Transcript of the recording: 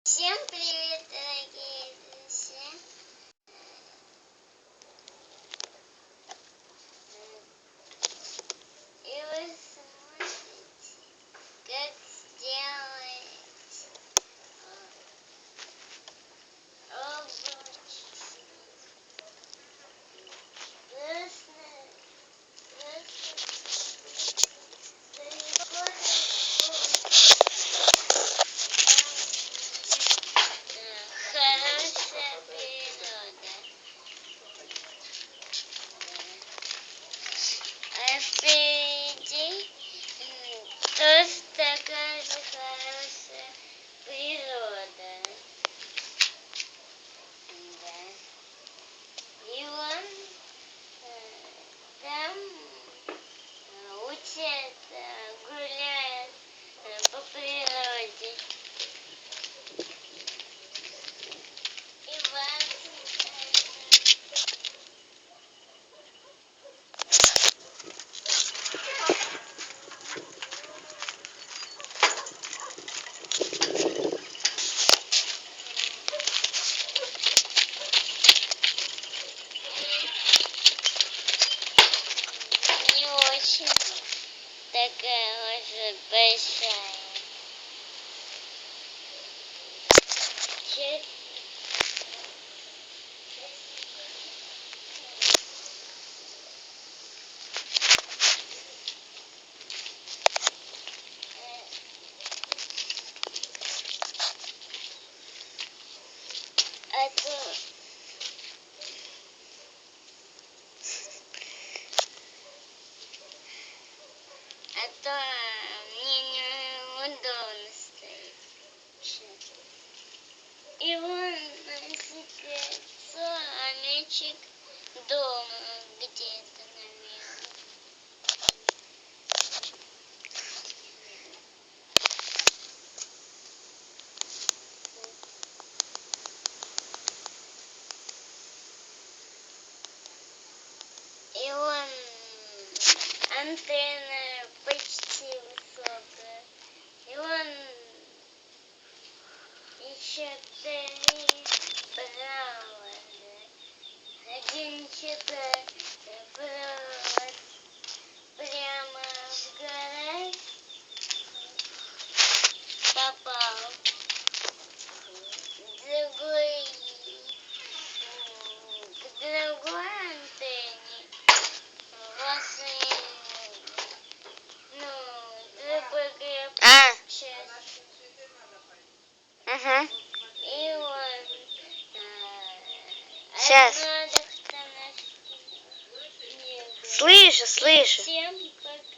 Всем привет, дорогие друзья! И вы смотрите, как сделать облачный. Хорошая природа. А впереди тоже такая же хорошая природа. Да. И он там учится, гуляет по природе. И вам не очень такая уже большая. Сейчас а то мне неудобно стоит. Сейчас. И вон светится, а мячик дома где-то, наверное. И вон антенна почти высокая. И вон еще 3 провода. Один что-то провод прямо в гараж попал. Другой к другой антенне возле, другой часть. И он Сейчас. Слышу. Всем пока.